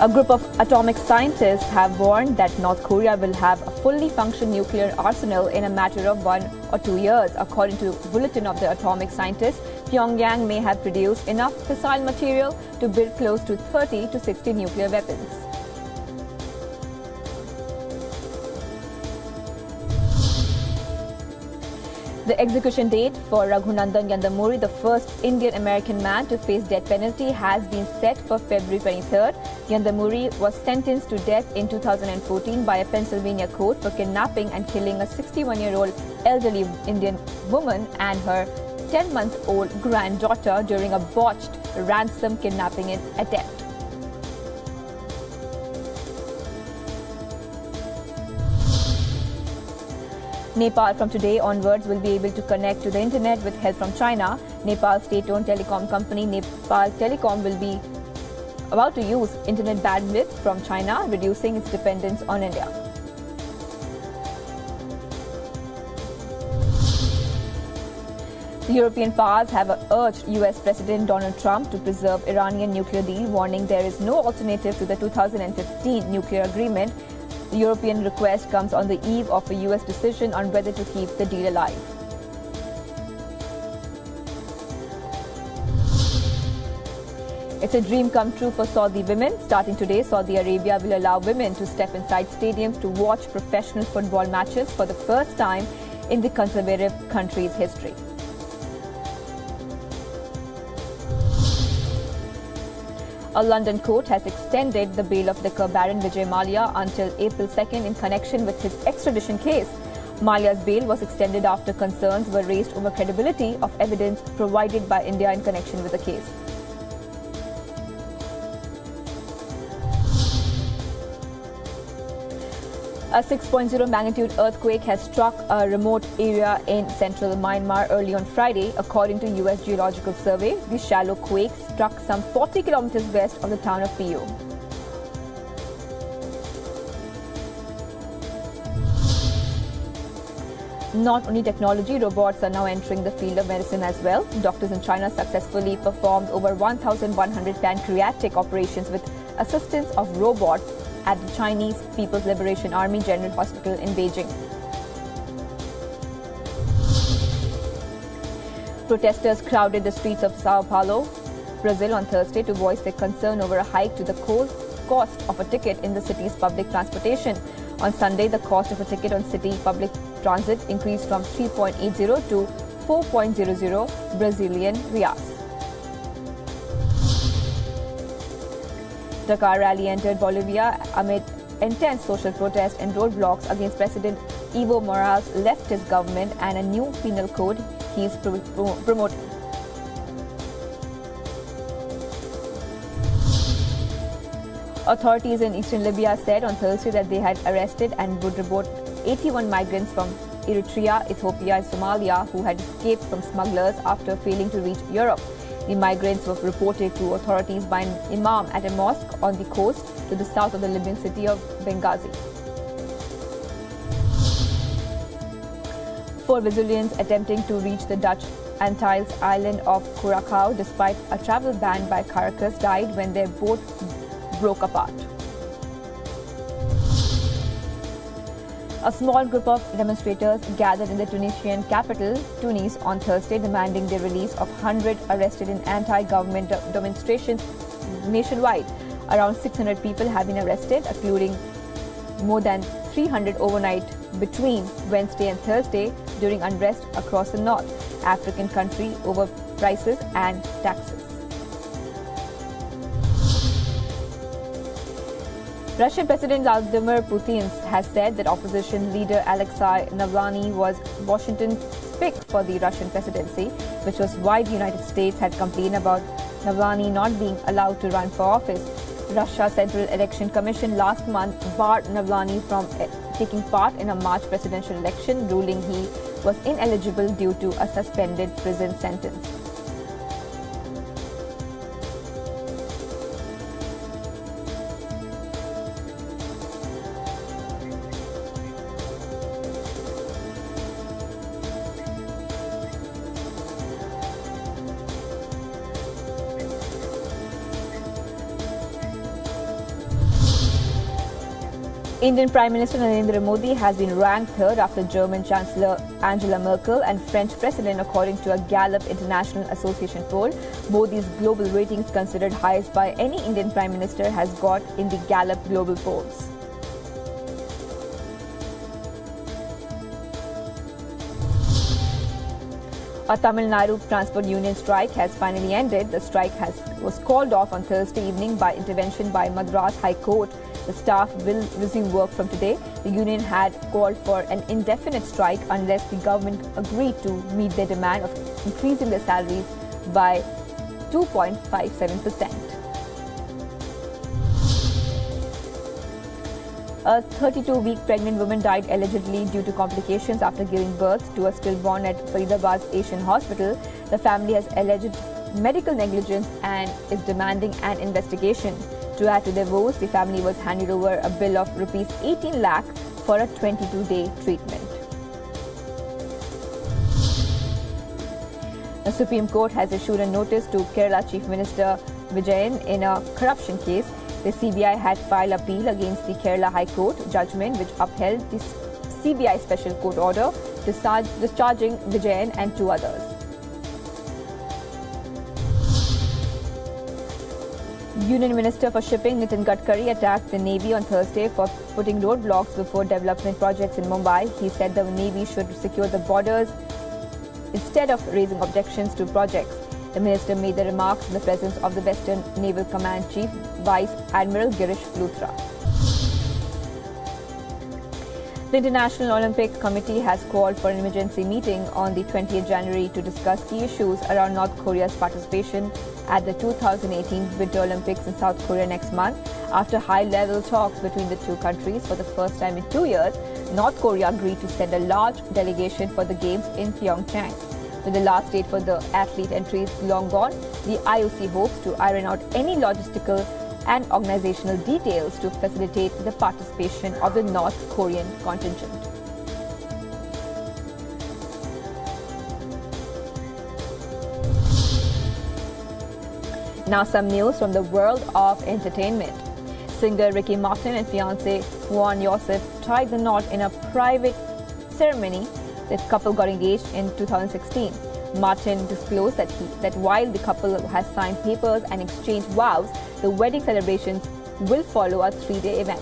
A group of atomic scientists have warned that North Korea will have a fully functioning nuclear arsenal in a matter of 1 or 2 years. According to a bulletin of the atomic scientists, Pyongyang may have produced enough fissile material to build close to 30 to 60 nuclear weapons. The execution date for Raghunandan Yandamuri, the first Indian-American man to face death penalty, has been set for February 23rd. Yandamuri was sentenced to death in 2014 by a Pennsylvania court for kidnapping and killing a 61-year-old elderly Indian woman and her 10-month-old granddaughter during a botched ransom kidnapping attempt. Nepal from today onwards will be able to connect to the internet with help from China. Nepal's state-owned telecom company Nepal Telecom will be about to use internet bandwidth from China, reducing its dependence on India. The European powers have urged US President Donald Trump to preserve Iranian nuclear deal, warning there is no alternative to the 2015 nuclear agreement. The European request comes on the eve of a US decision on whether to keep the deal alive. It's a dream come true for Saudi women. Starting today, Saudi Arabia will allow women to step inside stadiums to watch professional football matches for the first time in the conservative country's history. A London court has extended the bail of liquor baron Vijay Mallya until April 2nd in connection with his extradition case. Mallya's bail was extended after concerns were raised over credibility of evidence provided by India in connection with the case. A 6.0 magnitude earthquake has struck a remote area in central Myanmar early on Friday. According to US Geological Survey, the shallow quake struck some 40 kilometers west of the town of Pio. Not only technology, robots are now entering the field of medicine as well. Doctors in China successfully performed over 1,100 pancreatic operations with assistance of robots at the Chinese People's Liberation Army General Hospital in Beijing. Protesters crowded the streets of Sao Paulo, Brazil on Thursday to voice their concern over a hike to the cost of a ticket in the city's public transportation. On Sunday, the cost of a ticket on city public transit increased from 3.80 to 4.00 Brazilian reais. Dakar rally entered Bolivia amid intense social protest and roadblocks against President Evo Morales' leftist government and a new penal code he is promoting. Authorities in eastern Libya said on Thursday that they had arrested and would report 81 migrants from Eritrea, Ethiopia and Somalia who had escaped from smugglers after failing to reach Europe. The migrants were reported to authorities by an imam at a mosque on the coast to the south of the Libyan city of Benghazi. 4 Venezuelans attempting to reach the Dutch Antilles island of Curacao despite a travel ban by Caracas died when their boat broke apart. A small group of demonstrators gathered in the Tunisian capital, Tunis, on Thursday, demanding the release of 100 arrested in anti-government demonstrations nationwide. Around 600 people have been arrested, including more than 300 overnight between Wednesday and Thursday during unrest across the North African country over prices and taxes. Russian President Vladimir Putin has said that opposition leader Alexei Navalny was Washington's pick for the Russian presidency, which was why the United States had complained about Navalny not being allowed to run for office. Russia's Central Election Commission last month barred Navalny from taking part in a March presidential election, ruling he was ineligible due to a suspended prison sentence. Indian Prime Minister Narendra Modi has been ranked third after German Chancellor Angela Merkel and French President, according to a Gallup International Association poll. Modi's global ratings considered highest by any Indian Prime Minister has got in the Gallup global polls. A Tamil Nadu transport union strike has finally ended. The strike was called off on Thursday evening by intervention by Madras High Court. The staff will resume work from today. The union had called for an indefinite strike unless the government agreed to meet their demand of increasing their salaries by 2.57%. A 32-week pregnant woman died allegedly due to complications after giving birth to a stillborn at Faridabad's Asian Hospital. The family has alleged medical negligence and is demanding an investigation. To add to their woes, the family was handed over a bill of rupees 18 lakh for a 22-day treatment. The Supreme Court has issued a notice to Kerala Chief Minister Vijayan in a corruption case. The CBI had filed appeal against the Kerala High Court judgment which upheld the CBI special court order discharging Vijayan and two others. Union Minister for Shipping Nitin Gadkari attacked the Navy on Thursday for putting roadblocks before development projects in Mumbai. He said the Navy should secure the borders instead of raising objections to projects. The minister made the remarks in the presence of the Western Naval Command Chief Vice Admiral Girish Luthra. The International Olympic Committee has called for an emergency meeting on the 20th January to discuss key issues around North Korea's participation at the 2018 Winter Olympics in South Korea next month. After high-level talks between the two countries for the first time in 2 years, North Korea agreed to send a large delegation for the Games in Pyeongchang. With the last date for the athlete entries long gone, the IOC hopes to iron out any logistical and organizational details to facilitate the participation of the North Korean contingent. Now some news from the world of entertainment. Singer Ricky Martin and fiancé Juan Joseph tied the knot in a private ceremony. The couple got engaged in 2016. Martin disclosed that while the couple has signed papers and exchanged vows, the wedding celebrations will follow a 3-day event.